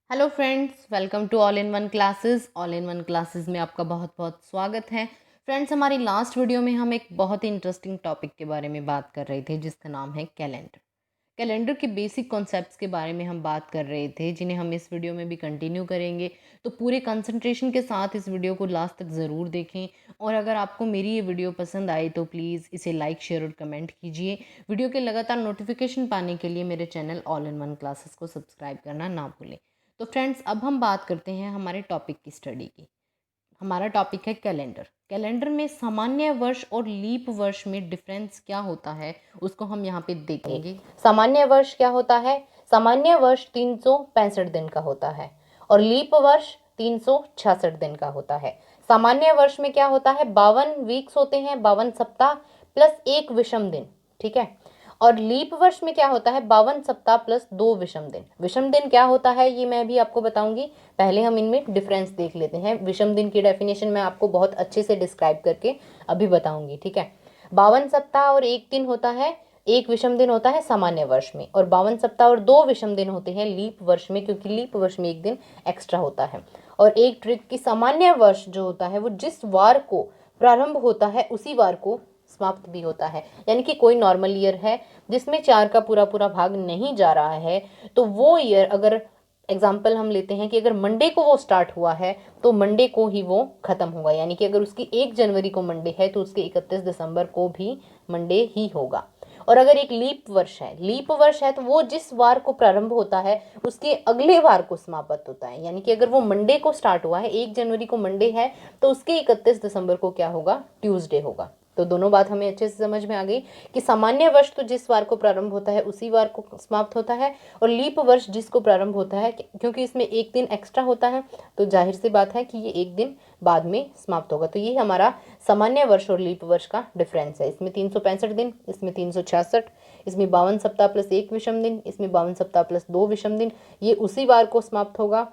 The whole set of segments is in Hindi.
Hello friends, welcome to all in one classes. All in one classes में आपका बहुत बहुत स्वागत है। फ्रेंड्स, हमारी लास्ट वीडियो में हम एक बहुत ही इंटरेस्टिंग टॉपिक के बारे में बात कर रहे थे जिसका नाम है कैलेंडर। कैलेंडर के बेसिक कॉन्सेप्ट्स के बारे में हम बात कर रहे थे, जिन्हें हम इस वीडियो में भी कंटिन्यू करेंगे। तो पूरे कंसंट्रेशन के साथ इस वीडियो को लास्ट तक ज़रूर देखें। और अगर आपको मेरी ये वीडियो पसंद आए तो प्लीज़ इसे लाइक, शेयर और कमेंट कीजिए। वीडियो के लगातार नोटिफिकेशन पाने के लिए मेरे channel all in one classes को सब्सक्राइब करना ना भूलें। तो फ्रेंड्स, अब हम बात करते हैं हमारे टॉपिक की स्टडी की। हमारा टॉपिक है कैलेंडर। कैलेंडर में सामान्य वर्ष और लीप वर्ष में डिफरेंस क्या होता है, उसको हम यहाँ पे देखेंगे। सामान्य वर्ष क्या होता है? सामान्य वर्ष 365 दिन का होता है और लीप वर्ष 366 दिन का होता है। सामान्य वर्ष में क्या होता है? 52 वीक्स होते हैं, 52 सप्ताह प्लस एक विषम दिन। ठीक है। और लीप वर्ष में क्या होता है? 52 सप्ताह प्लस 2 विषम दिन। विषम दिन क्या होता है ये मैं भी आपको बताऊंगी। पहले हम इनमें डिफरेंस देख लेते हैं। विषम दिन की डेफिनेशन मैं आपको बहुत अच्छे से डिस्क्राइब करके अभी बताऊंगी। ठीक है। 52 सप्ताह और एक दिन होता है, एक विषम दिन होता है सामान्य वर्ष में, और 52 सप्ताह और 2 विषम दिन होते हैं लीप वर्ष में, क्योंकि लीप वर्ष में एक दिन एक्स्ट्रा होता है। और एक ट्रिक की सामान्य वर्ष जो होता है वो जिस वार को प्रारंभ होता है उसी वार को समाप्त भी होता है। यानी कि कोई नॉर्मल ईयर है जिसमें 4 का पूरा पूरा भाग नहीं जा रहा है, तो वो ईयर अगर एग्जाम्पल हम लेते हैं कि अगर मंडे को वो स्टार्ट हुआ है तो मंडे को ही वो खत्म होगा। यानी कि अगर उसकी 1 जनवरी को मंडे है तो उसके 31 दिसंबर को भी मंडे ही होगा। और अगर एक लीप वर्ष है तो वो जिस वार को प्रारंभ होता है उसके अगले वार को समाप्त होता है। यानी कि अगर वो मंडे को स्टार्ट हुआ है, 1 जनवरी को मंडे है, तो उसके 31 दिसंबर को क्या होगा? ट्यूसडे होगा। तो दोनों बात हमें अच्छे से समझ में आ गई कि सामान्य वर्ष तो जिस वार को प्रारंभ होता है उसी वार को समाप्त होता है, और लीप वर्ष जिसको प्रारंभ होता है, क्योंकि इसमें एक दिन एक्स्ट्रा होता है तो जाहिर सी बात है कि ये एक दिन बाद में समाप्त होगा। तो ये हमारा सामान्य वर्ष और लीप वर्ष का डिफरेंस है। इसमें 365 दिन, इसमें 366, इसमें 52 सप्ताह प्लस एक विषम दिन, इसमें 52 सप्ताह प्लस 2 विषम दिन। ये उसी वार को समाप्त होगा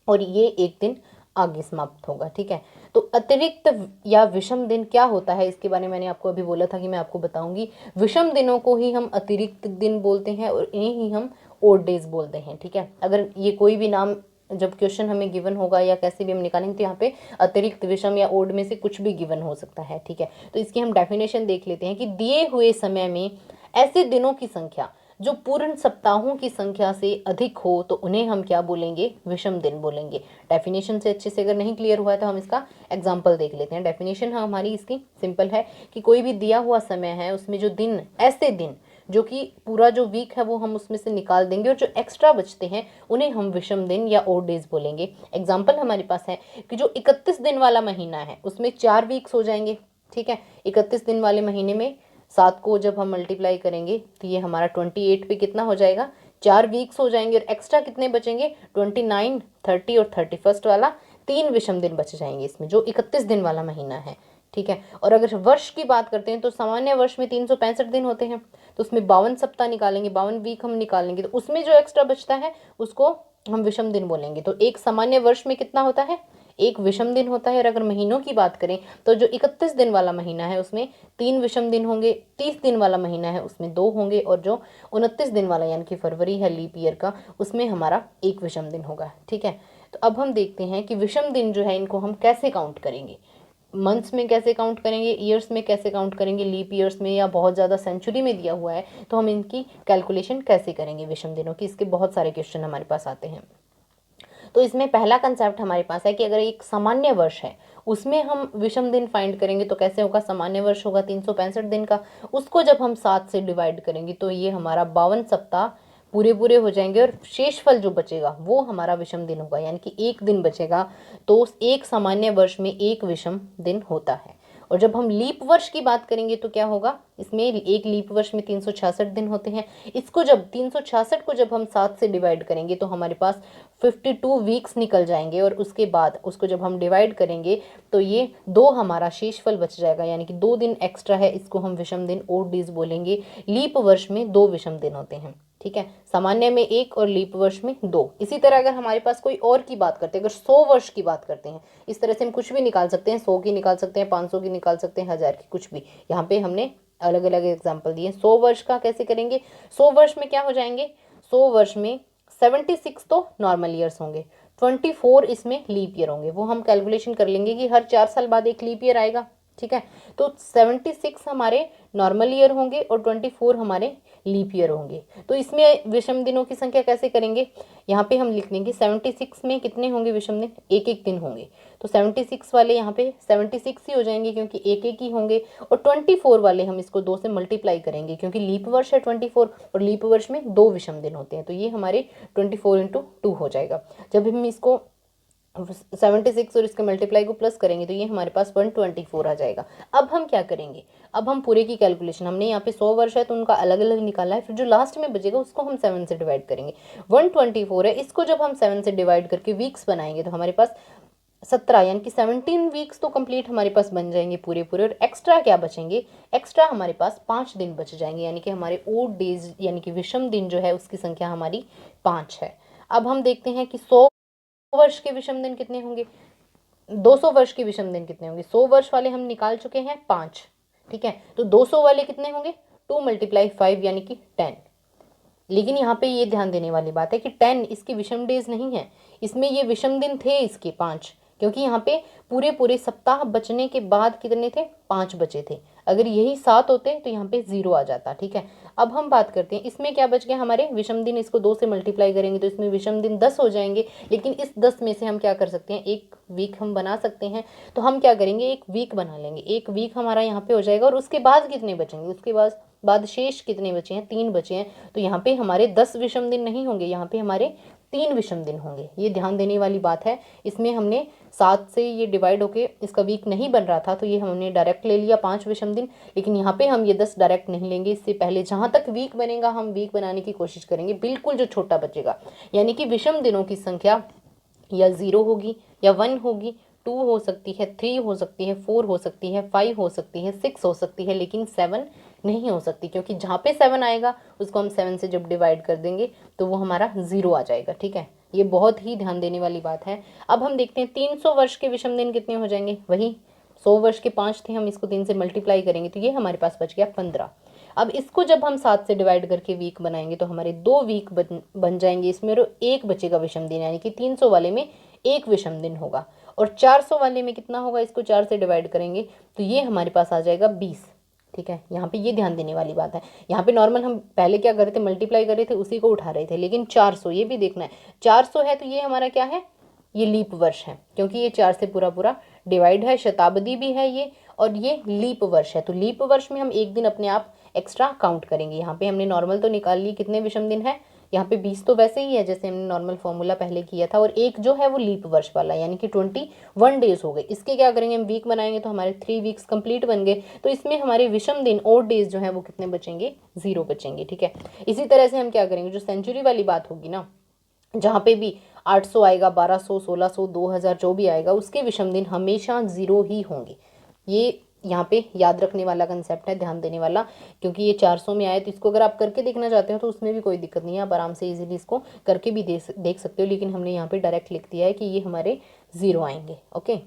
और ये एक दिन आगे समाप्त होगा। ठीक है। तो अतिरिक्त या विषम दिन क्या होता है इसके बारे में मैंने आपको अभी बोला था कि मैं आपको बताऊंगी। विषम दिनों को ही हम अतिरिक्त दिन बोलते हैं और इन्हें ही हम ओड डेज बोलते हैं। ठीक है। अगर ये कोई भी नाम जब क्वेश्चन हमें गिवन होगा या कैसे भी हम निकालेंगे तो यहाँ पे अतिरिक्त, विषम या ओड में से कुछ भी गिवन हो सकता है। ठीक है। तो इसकी हम डेफिनेशन देख लेते हैं कि दिए हुए समय में ऐसे दिनों की संख्या जो पूर्ण सप्ताहों की संख्या से अधिक हो तो उन्हें हम क्या बोलेंगे? विषम दिन बोलेंगे। डेफिनेशन से अच्छे से अगर नहीं क्लियर हुआ है तो हम इसका एग्जांपल देख लेते हैं। डेफिनेशन हमारी इसकी सिंपल है कि कोई भी दिया हुआ समय है उसमें जो दिन, ऐसे दिन जो कि पूरा जो वीक है वो हम उसमें से निकाल देंगे और जो एक्स्ट्रा बचते हैं उन्हें हम विषम दिन या ओड डेज बोलेंगे। एग्जाम्पल हमारे पास है कि जो 31 दिन वाला महीना है उसमें 4 वीक्स हो जाएंगे। ठीक है। 31 दिन वाले महीने में 7 को जब हम मल्टीप्लाई करेंगे तो ये हमारा 28 पे कितना हो जाएगा? 4 वीक्स हो जाएंगे। और एक्स्ट्रा कितने बचेंगे? 29, 30 और 31 वाला 3 विषम दिन बच जाएंगे इसमें, जो 31 दिन वाला महीना है। ठीक है। और अगर वर्ष की बात करते हैं तो सामान्य वर्ष में 365 दिन होते हैं, तो उसमें 52 सप्ताह निकालेंगे, 52 वीक हम निकालेंगे, तो उसमें जो एक्स्ट्रा बचता है उसको हम विषम दिन बोलेंगे। तो एक सामान्य वर्ष में कितना होता है? एक विषम दिन होता है। और अगर महीनों की बात करें तो जो 31 दिन वाला महीना है उसमें 3 विषम दिन होंगे, 30 दिन वाला महीना है उसमें 2 होंगे, और जो 29 दिन वाला यानी कि फरवरी है लीप ईयर का, उसमें हमारा एक विषम दिन होगा। ठीक है। तो अब हम देखते हैं कि विषम दिन जो है इनको हम कैसे काउंट करेंगे। मंथ्स में कैसे काउंट करेंगे, ईयर्स में कैसे काउंट करेंगे, लीप ईयर्स में या बहुत ज़्यादा सेंचुरी में दिया हुआ है तो हम इनकी कैलकुलेशन कैसे करेंगे विषम दिनों की। इसके बहुत सारे क्वेश्चन हमारे पास आते हैं। तो इसमें पहला कंसेप्ट हमारे पास है कि अगर एक सामान्य वर्ष है उसमें हम विषम दिन फाइंड करेंगे तो कैसे होगा? सामान्य वर्ष होगा 365 दिन का, उसको जब हम 7 से डिवाइड करेंगे तो ये हमारा 52 सप्ताह पूरे पूरे हो जाएंगे और शेषफल जो बचेगा वो हमारा विषम दिन होगा। यानी कि एक दिन बचेगा। तो उस एक सामान्य वर्ष में एक विषम दिन होता है। और जब हम लीप वर्ष की बात करेंगे तो क्या होगा? इसमें एक लीप वर्ष में 366 दिन होते हैं। इसको जब 366 को जब हम 7 से डिवाइड करेंगे तो हमारे पास 52 वीक्स निकल जाएंगे, और उसके बाद उसको जब हम डिवाइड करेंगे तो ये 2 हमारा शेषफल बच जाएगा। यानी कि 2 दिन एक्स्ट्रा है, इसको हम विषम दिन ओड डेज बोलेंगे। लीप वर्ष में 2 विषम दिन होते हैं। ठीक है। सामान्य में 1 और लीप वर्ष में 2। इसी तरह अगर हमारे पास कोई और की बात करते हैं, अगर 100 वर्ष की बात करते हैं, इस तरह से हम कुछ भी निकाल सकते हैं। 100 की निकाल सकते हैं, 500 की निकाल सकते हैं, 1000 की, कुछ भी। यहाँ पे हमने अलग अलग एग्जाम्पल दिए। 100 वर्ष का कैसे करेंगे? 100 वर्ष में क्या हो जाएंगे? 100 वर्ष में 76 तो नॉर्मल ईयर्स होंगे, 24 इसमें लीप ईयर होंगे। वो हम कैलकुलेशन कर लेंगे कि हर 4 साल बाद एक लीप ईयर आएगा, ठीक है। तो 76 हमारे नॉर्मल ईयर होंगे और 24 हमारे लीप ईयर होंगे। तो इसमें विषम दिनों की संख्या कैसे करेंगे, यहाँ पे हम लिख लेंगे 76 में कितने होंगे विषम दिन, एक एक दिन होंगे। तो 76 वाले यहाँ पे 76 ही हो जाएंगे क्योंकि एक एक ही होंगे। और 24 वाले हम इसको 2 से मल्टीप्लाई करेंगे क्योंकि लीप वर्ष है 24 और लीप वर्ष में 2 विषम दिन होते हैं। तो ये हमारे 24 इंटू 2 हो जाएगा। जब हम इसको 76 और इसके मल्टीप्लाई को प्लस करेंगे तो ये हमारे पास 124 आ जाएगा। अब हम क्या करेंगे, अब हम पूरे की कैलकुलेशन, हमने यहाँ पे 100 वर्ष है तो उनका अलग अलग निकाला है, फिर जो लास्ट में बचेगा उसको हम 7 से डिवाइड करेंगे। 124 है, इसको जब हम 7 से डिवाइड करके वीक्स बनाएंगे तो हमारे पास 17 यानी कि 17 वीक्स तो कंप्लीट हमारे पास बन जाएंगे पूरे पूरे। और एक्स्ट्रा क्या बचेंगे, एक्स्ट्रा हमारे पास 5 दिन बच जाएंगे, यानी कि हमारे ओड डेज यानी कि विषम दिन जो है उसकी संख्या हमारी 5 है। अब हम देखते हैं कि 100 वर्ष के विषम दिन कितने होंगे, 200 वर्ष के विषम दिन कितने होंगे। 100 वर्ष वाले हम निकाल चुके हैं 5, ठीक है। तो 200 वाले कितने होंगे, 2 × 5 यानी कि 10। लेकिन यहाँ पे ये ध्यान देने वाली बात है कि 10 इसके विषम डेज नहीं है, इसमें ये विषम दिन थे इसके 5, क्योंकि यहाँ पे पूरे पूरे सप्ताह बचने के बाद कितने थे, 5 बचे थे। अगर यही 7 होते तो यहाँ पे 0 आ जाता, ठीक है। अब हम बात करते हैं इसमें क्या बच गया हमारे विषम दिन, इसको 2 से मल्टीप्लाई करेंगे तो इसमें विषम दिन 10 हो जाएंगे। लेकिन इस 10 में से हम क्या कर सकते हैं, एक वीक हम बना सकते हैं। तो हम क्या करेंगे, एक वीक बना लेंगे, एक वीक हमारा यहाँ पे हो जाएगा। और उसके बाद कितने बचेंगे, उसके बाद शेष कितने बचे हैं, 3 बचे हैं। तो यहाँ पे हमारे 10 विषम दिन नहीं होंगे, यहाँ पे हमारे 3 विषम दिन होंगे। ये ध्यान देने वाली बात है। इसमें हमने 7 से ये डिवाइड होके इसका वीक नहीं बन रहा था तो ये हमने डायरेक्ट ले लिया 5 विषम दिन। लेकिन यहाँ पे हम ये 10 डायरेक्ट नहीं लेंगे, इससे पहले जहाँ तक वीक बनेगा हम वीक बनाने की कोशिश करेंगे, बिल्कुल जो छोटा बचेगा। यानी कि विषम दिनों की संख्या या 0 होगी या 1 होगी, 2 हो सकती है, 3 हो सकती है, 4 हो सकती है, 5 हो सकती है, 6 हो सकती है, लेकिन 7 नहीं हो सकती। क्योंकि जहाँ पे 7 आएगा उसको हम 7 से जब डिवाइड कर देंगे तो वो हमारा 0 आ जाएगा, ठीक है। ये बहुत ही ध्यान देने वाली बात है। अब हम देखते हैं 300 वर्ष के विषम दिन कितने हो जाएंगे, वही 100 वर्ष के 5 थे, हम इसको 3 से मल्टीप्लाई करेंगे तो ये हमारे पास बच गया 15। अब इसको जब हम 7 से डिवाइड करके वीक बनाएंगे तो हमारे 2 वीक बन जाएंगे, इसमें और एक बचेगा विषम दिन, यानी कि 300 वाले में एक विषम दिन होगा। और 400 वाले में कितना होगा, इसको 4 से डिवाइड करेंगे तो ये हमारे पास आ जाएगा 20, ठीक है। यहाँ पे ये ध्यान देने वाली बात है। यहाँ पे नॉर्मल हम पहले क्या कर रहे थे, मल्टीप्लाई कर रहे थे, उसी को उठा रहे थे। लेकिन 400 ये भी देखना है, 400 है तो ये हमारा क्या है, ये लीप वर्ष है, क्योंकि ये 4 से पूरा पूरा डिवाइड है, शताब्दी भी है ये, और ये लीप वर्ष है। तो लीप वर्ष में हम एक दिन अपने आप एक्स्ट्रा काउंट करेंगे। यहाँ पे हमने नॉर्मल तो निकाल ली, कितने विषम दिन है, यहाँ पे 20 तो वैसे ही है जैसे हमने नॉर्मल फॉर्मूला पहले किया था, और एक जो है वो लीप वर्ष वाला यानी कि 21 डेज हो गए। इसके क्या करेंगे, हम वीक बनाएंगे तो हमारे 3 वीक्स कंप्लीट बन गए। तो इसमें हमारे विषम दिन और डेज जो है वो कितने बचेंगे, 0 बचेंगे, ठीक है। इसी तरह से हम क्या करेंगे, जो सेंचुरी वाली बात होगी ना, जहाँ पे भी 800 आएगा, 1200, 1600, 2000 जो भी आएगा उसके विषम दिन हमेशा 0 ही होंगे। ये यहाँ पे याद रखने वाला कंसेप्ट है, ध्यान देने वाला। क्योंकि ये 400 में आए तो इसको अगर आप करके देखना चाहते हो तो उसमें भी कोई दिक्कत नहीं है, आप आराम से इजीली इसको करके भी देख सकते हो। लेकिन हमने यहाँ पे डायरेक्ट लिख दिया है कि ये हमारे 0 आएंगे, ओके।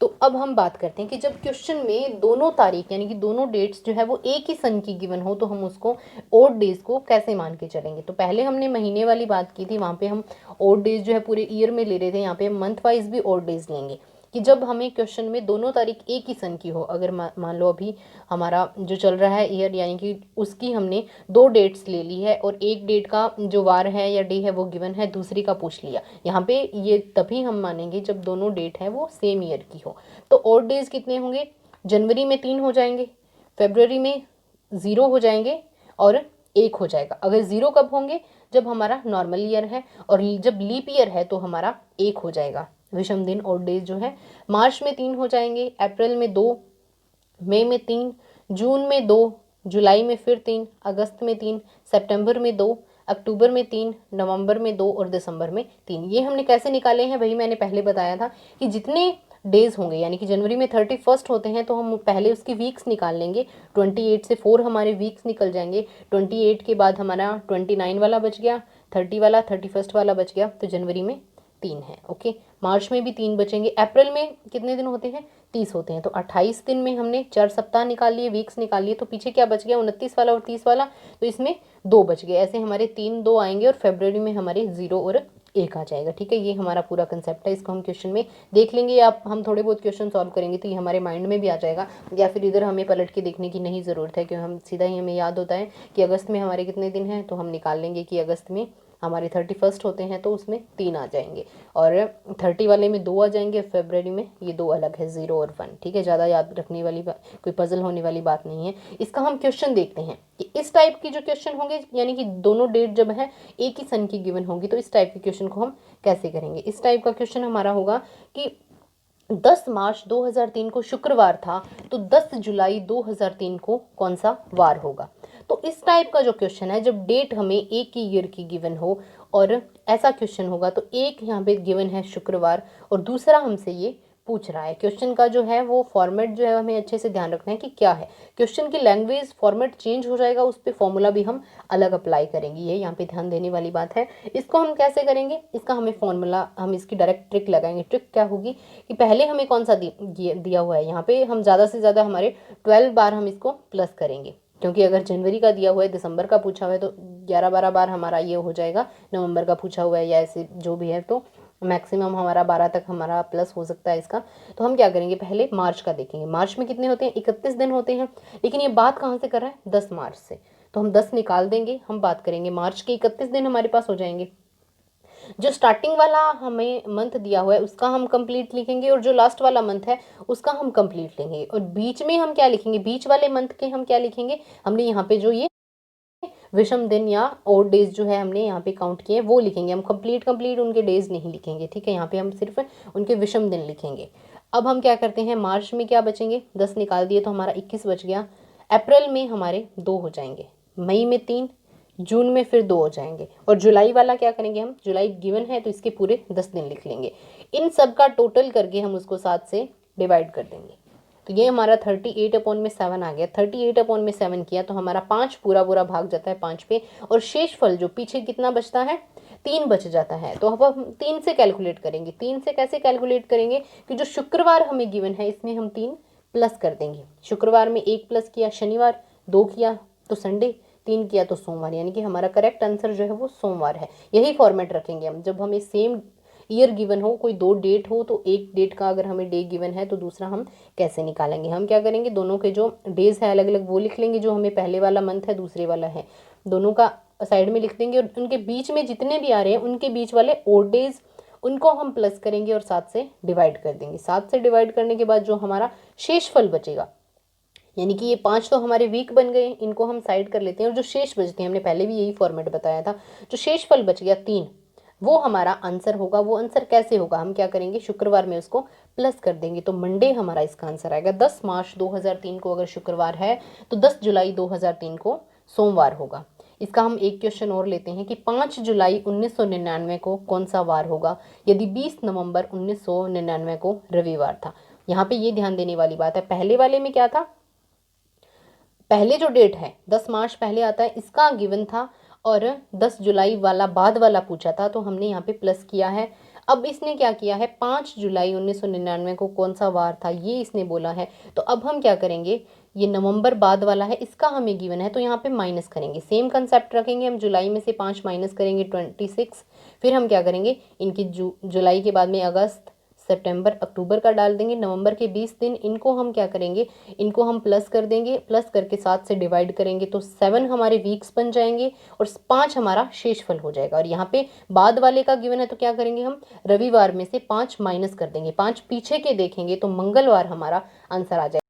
तो अब हम बात करते हैं कि जब क्वेश्चन में दोनों तारीख यानी कि दोनों डेट्स जो है वो एक ही सन की गिवन हो तो हम उसको ओड डेज को कैसे मान के चलेंगे। तो पहले हमने महीने वाली बात की थी, वहाँ पे हम ओड डेज जो है पूरे ईयर में ले रहे थे, यहाँ पे हम मंथ वाइज भी ओड डेज लेंगे कि जब हमें क्वेश्चन में दोनों तारीख एक ही सन की हो। अगर मान लो अभी हमारा जो चल रहा है ईयर यानी कि उसकी हमने 2 डेट्स ले ली है और एक डेट का जो वार है या डे है वो गिवन है, दूसरी का पूछ लिया, यहाँ पे ये तभी हम मानेंगे जब दोनों डेट है वो सेम ईयर की हो। तो ऑड डेज कितने होंगे, जनवरी में 3 हो जाएंगे, फरवरी में 0 हो जाएंगे और 1 हो जाएगा। अगर 0 कब होंगे, जब हमारा नॉर्मल ईयर है, और जब लीप ईयर है तो हमारा 1 हो जाएगा विषम दिन और डेज जो है। मार्च में 3 हो जाएंगे, अप्रैल में 2, मई में 3, जून में 2, जुलाई में फिर 3, अगस्त में 3, सितंबर में 2, अक्टूबर में 3, नवंबर में 2 और दिसंबर में 3। ये हमने कैसे निकाले हैं, वही मैंने पहले बताया था कि जितने डेज होंगे, यानी कि जनवरी में 31 होते हैं तो हम पहले उसकी वीक्स निकाल लेंगे। 28 से 4 हमारे वीक्स निकल जाएंगे। 28 के बाद हमारा 29 वाला बच गया, 30 वाला, 31 वाला बच गया, तो जनवरी में 3 है। ओके, मार्च में भी 3 बचेंगे। अप्रैल में कितने दिन होते हैं? 30 होते हैं। तो 28 दिन में हमने 4 सप्ताह निकाल लिए, वीक्स निकाल लिए, तो पीछे क्या बच गया? 29 वाला और 30 वाला, तो इसमें 2 बच गए। ऐसे हमारे 3 2 आएंगे और फरवरी में हमारे 0 और 1 आ जाएगा। ठीक है, ये हमारा पूरा कंसेप्ट है। इसको हम क्वेश्चन में देख लेंगे या हम थोड़े बहुत क्वेश्चन सॉल्व करेंगे तो ये हमारे माइंड में भी आ जाएगा, या फिर इधर हमें पलट के देखने की नहीं ज़रूरत है, क्योंकि हम सीधा ही हमें याद होता है कि अगस्त में हमारे कितने दिन हैं, तो हम निकाल लेंगे कि अगस्त में हमारे 31 होते हैं, तो उसमें 3 आ जाएंगे और 30 वाले में 2 आ जाएंगे, फरवरी में ये 2 अलग है, 0 और 1। ठीक है, ज़्यादा याद रखने वाली कोई पजल होने वाली बात नहीं है। इसका हम क्वेश्चन देखते हैं कि इस टाइप की जो क्वेश्चन होंगे, यानी कि दोनों डेट जब है एक ही सन की गिवन होगी, तो इस टाइप के क्वेश्चन को हम कैसे करेंगे। इस टाइप का क्वेश्चन हमारा होगा कि 10 मार्च 2003 को शुक्रवार था, तो 10 जुलाई 2003 को कौन सा वार होगा। तो इस टाइप का जो क्वेश्चन है, जब डेट हमें एक ही ईयर की गिवन हो और ऐसा क्वेश्चन होगा, तो एक यहाँ पे गिवन है शुक्रवार और दूसरा हमसे ये पूछ रहा है। क्वेश्चन का जो है वो फॉर्मेट जो है हमें अच्छे से ध्यान रखना है कि क्या है। क्वेश्चन की लैंग्वेज फॉर्मेट चेंज हो जाएगा, उस पर फॉर्मूला भी हम अलग अप्लाई करेंगे, ये यहाँ पे ध्यान देने वाली बात है। इसको हम कैसे करेंगे, इसका हमें फॉर्मूला, हम इसकी डायरेक्ट ट्रिक लगाएंगे। ट्रिक क्या होगी कि पहले हमें कौन सा दिया हुआ है, यहाँ पे हम ज़्यादा से ज़्यादा हमारे 12 बार हम इसको प्लस करेंगे, क्योंकि अगर जनवरी का दिया हुआ है, दिसंबर का पूछा हुआ है, तो 11-12 बार हमारा ये हो जाएगा। नवंबर का पूछा हुआ है या ऐसे जो भी है, तो मैक्सिमम हमारा 12 तक हमारा प्लस हो सकता है इसका। तो हम क्या करेंगे, पहले मार्च का देखेंगे। मार्च में कितने होते हैं? 31 दिन होते हैं। लेकिन ये बात कहाँ से कर रहा है? 10 मार्च से। तो हम 10 निकाल देंगे, हम बात करेंगे मार्च के 31 दिन हमारे पास हो जाएंगे। जो स्टार्टिंग वाला हमें मंथ दिया हुआ है उसका हम कंप्लीट लिखेंगे, और जो लास्ट वाला मंथ है उसका हम कंप्लीट लेंगे। और बीच में हम क्या लिखेंगे, बीच वाले मंथ के हम क्या लिखेंगे, हमने यहाँ पे जो ये विषम दिन या और डेज जो है हमने यहाँ पे काउंट किए वो लिखेंगे। हम कंप्लीट उनके डेज नहीं लिखेंगे। ठीक है, यहाँ पे हम सिर्फ उनके विषम दिन लिखेंगे। अब हम क्या करते हैं, मार्च में क्या बचेंगे? 10 निकाल दिए तो हमारा 21 बच गया। अप्रैल में हमारे 2 हो जाएंगे, मई में 3, जून में फिर 2 हो जाएंगे, और जुलाई वाला क्या करेंगे हम, जुलाई गिवन है तो इसके पूरे 10 दिन लिख लेंगे। इन सब का टोटल करके हम उसको 7 से डिवाइड कर देंगे, तो ये हमारा 38/7 आ गया। 38/7 किया तो हमारा 5 पूरा पूरा भाग जाता है 5 पे, और शेष फल जो पीछे कितना बचता है, 3 बच जाता है। तो अब हम 3 से कैलकुलेट करेंगे। 3 से कैसे कैलकुलेट करेंगे कि जो शुक्रवार हमें गिवन है इसमें हम 3 प्लस कर देंगे। शुक्रवार में 1 प्लस किया, शनिवार 2 किया तो संडे, 3 किया तो सोमवार, यानी कि हमारा करेक्ट आंसर जो है वो सोमवार है। यही फॉर्मेट रखेंगे हम। जब हमें सेम ईयर गिवन हो, कोई 2 डेट हो, तो एक डेट का अगर हमें डे गिवन है तो दूसरा हम कैसे निकालेंगे, हम क्या करेंगे, दोनों के जो डेज है अलग अलग वो लिख लेंगे। जो हमें पहले वाला मंथ है दूसरे वाला है, दोनों का साइड में लिख देंगे, और उनके बीच में जितने भी आ रहे हैं उनके बीच वाले ओड डेज उनको हम प्लस करेंगे और 7 से डिवाइड कर देंगे। 7 से डिवाइड करने के बाद जो हमारा शेष फल बचेगा, यानी कि ये 5 तो हमारे वीक बन गए, इनको हम साइड कर लेते हैं, और जो शेष बचते हैं, हमने पहले भी यही फॉर्मेट बताया था, जो शेष फल बच गया 3, वो हमारा आंसर होगा। वो आंसर कैसे होगा, हम क्या करेंगे, शुक्रवार में उसको प्लस कर देंगे, तो मंडे हमारा इसका आंसर आएगा। 10 मार्च 2003 को अगर शुक्रवार है तो 10 जुलाई 2003 को सोमवार होगा। इसका हम एक क्वेश्चन और लेते हैं कि 5 जुलाई 1999 को कौन सा वार होगा, यदि 20 नवंबर 1999 को रविवार था। यहाँ पे ये ध्यान देने वाली बात है, पहले वाले में क्या था, पहले जो डेट है 10 मार्च पहले आता है, इसका गिवन था, और 10 जुलाई वाला बाद वाला पूछा था, तो हमने यहाँ पे प्लस किया है। अब इसने क्या किया है, 5 जुलाई 1999 को कौन सा वार था ये इसने बोला है, तो अब हम क्या करेंगे, ये नवंबर बाद वाला है, इसका हमें गिवन है, तो यहाँ पे माइनस करेंगे। सेम कंसेप्ट रखेंगे, हम जुलाई में से 5 माइनस करेंगे 26। फिर हम क्या करेंगे, इनकी जुलाई के बाद में अगस्त, सितंबर, अक्टूबर का डाल देंगे। नवंबर के 20 दिन, इनको हम क्या करेंगे, इनको हम प्लस कर देंगे, प्लस करके 7 से डिवाइड करेंगे, तो 7 हमारे वीक्स बन जाएंगे और 5 हमारा शेषफल हो जाएगा। और यहाँ पे बाद वाले का गिवन है तो क्या करेंगे, हम रविवार में से 5 माइनस कर देंगे, 5 पीछे के देखेंगे तो मंगलवार हमारा आंसर आ जाएगा।